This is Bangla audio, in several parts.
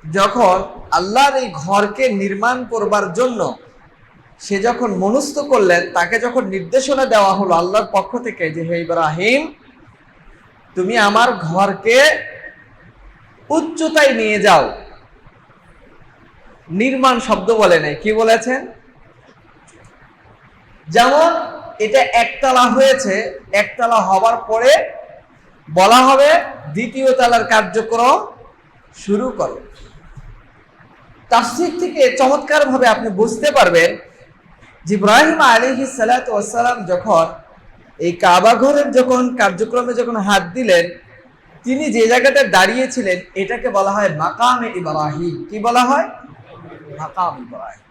যখন আল্লাহর এই ঘরকে নির্মাণ করবার জন্য সে যখন মনস্থ করলেন, তাকে যখন নির্দেশনা দেওয়া হলো আল্লাহর পক্ষ থেকে যে হে ইব্রাহিম, তুমি আমার ঘরকে উচ্চতায় নিয়ে যাও। নির্মাণ শব্দ বলে নাই, কি বলেছেন? যেমন এটা একতলা হয়েছে, একতলা হবার পরে বলা হবে দ্বিতীয় তলার কার্যক্রম শুরু করো। তাফসীর থেকে চমৎকার ভাবে আপনি বুঝতে পারবেন যে ইব্রাহিম আলাইহিস সালাতু ওয়াস সালাম যখন এই কাবা ঘরের যখন কার্যক্রমে যখন হাত দিলেন, তিনি যে জায়গাটা দাঁড়িয়েছিলেন এটাকে বলা হয় মাকামে ইব্রাহিম। কি বলা হয়? মাকাম ইব্রাহিম।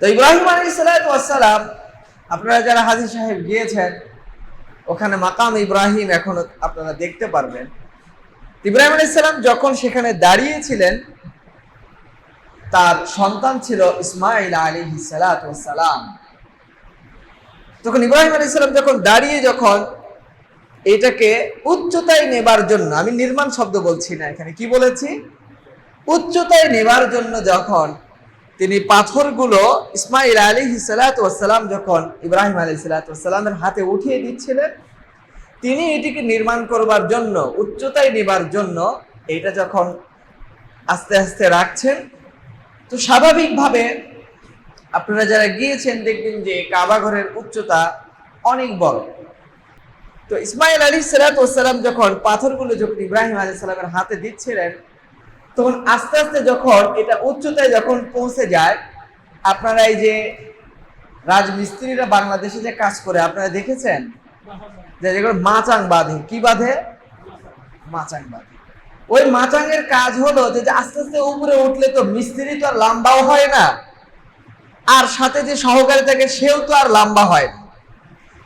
তো ইব্রাহিম আলাইহিস সালাতু ওয়াস সালাম, আপনারা যারা হাজী সাহেব গিয়েছেন ওখানে মাকাম ইব্রাহিম এখনো আপনারা দেখতে পারবেন। ইব্রাহিম আলাইহিস সালাম যখন সেখানে দাঁড়িয়েছিলেন, তার সন্তান ছিল ইসমাঈল আলাইহিস সালাতু ওয়াস সালাম। তখন ইব্রাহিম আলাইহিস সালাম যখন দাঁড়িয়ে যখন এটাকে উচ্চতায় নেবার জন্য, আমি নির্মাণ শব্দ বলছি না, এখানে কি বলেছি, উচ্চতায় নেবার জন্য যখন তিনি পাথরগুলো ইসমাঈল আলাইহিস সালাতু ওয়াস সালাম যখন ইব্রাহিম আলাইহিস সালাতু ওয়াস সালামের হাতে উঠিয়ে দিচ্ছিলেন, তিনি এটিকে নির্মাণ করবার জন্য, উচ্চতায় নেবার জন্য এটা যখন আস্তে আস্তে রাখছেন, তো স্বাভাবিকভাবে আপনারা যারা গিয়েছেন দেখবেন যে কাবা ঘরের উচ্চতা অনেক বড়। তো ইসমাঈল আলাইহিস সালাতু ওয়াস সালাম যখন পাথরগুলো যখন ইব্রাহিম আলাইহিস সালামের হাতে দিচ্ছিলেন, তখন আস্তে আস্তে যখন এটা উচ্চতায় যখন পৌঁছে যায়, আপনারা এই যে রাজমিস্ত্রিরা বাংলাদেশে যে কাজ করে আপনারা দেখেছেন যে যেগুলো মাচাং বাঁধে, কি বাঁধে? মাচাং বাঁধে। ওই মাচাঙের কাজ হলো যে আস্তে আস্তে উপরে উঠলে তো মিস্ত্রি তো আর লম্বাও হয় না, আর সাথে যে সহকারী থাকে সেও তো আর লম্বা হয় না।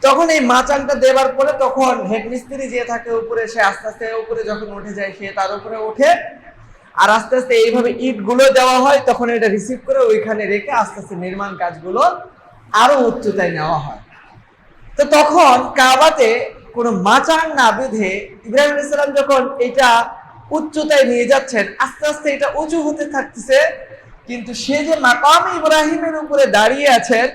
তখন এই মাচাংটা দেবার পরে তখন হেড মিস্ত্রি যে থাকে উপরে, সে আস্তে আস্তে উপরে যখন উঠে যায় সে তার উপরে ওঠে, আর আস্তে আস্তে এইভাবে ইট গুলো দেওয়া হয়, তখন এটা রিসিভ করে ওইখানে রেখে আস্তে আস্তে নির্মাণ কাজগুলো আরো উচ্চতায় নেওয়া হয়। তো তখন কাবাতে কোনো মাচাং না বেঁধে ইব্রাহিম আলাইহিস সালাম যখন এটা উচ্চতায় নিয়ে যাচ্ছেন, আস্তে আস্তে এটা উঁচু হতে থাকতেছে, কিন্তু সে যে মাকামে ইব্রাহিমের উপরে দাঁড়িয়ে আছেন,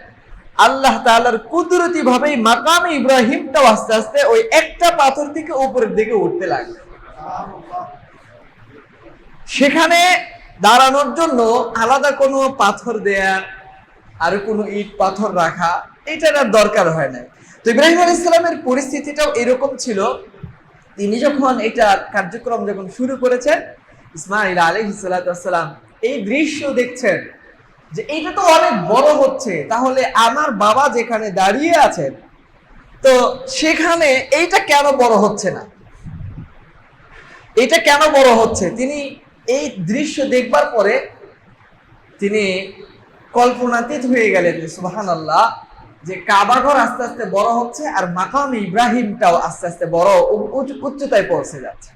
আল্লাহ তাআলার কুদরতি ভাবেই মাকামে ইব্রাহিমটাও আস্তে আস্তে ওই একটা পাথর থেকে উপরের দিকে উঠতে লাগলো। সেখানে দাঁড়ানোর জন্য আলাদা কোনো পাথর দেয়ার আর কোনো ইট পাথর রাখা এটার আর দরকার হয় না। তো ইব্রাহিম আলাইহিস সালামের পরিস্থিতিটাও এরকম ছিল। তিনি যখন এটা কার্যক্রম যখন শুরু করেছেন, ইসমাঈল আলাইহিস সালাতু ওয়াস সালাম এই দৃশ্য দেখছেন যে এটা তো অনেক বড় হচ্ছে, তাহলে আমার বাবা যেখানে দাঁড়িয়ে আছেন তো সেখানে এইটা কেন বড় হচ্ছে না, এটা কেন বড় হচ্ছে? তিনি এই দৃশ্য দেখবার পরে তিনি কল্পনাতীত হয়ে গেলেন যে সুবহানাল্লাহ, যে কাবা ঘর আস্তে আস্তে বড় হচ্ছে আর মাকাম ইব্রাহিমটাও আস্তে আস্তে বড় উচ্চতায় পৌঁছে যাচ্ছে।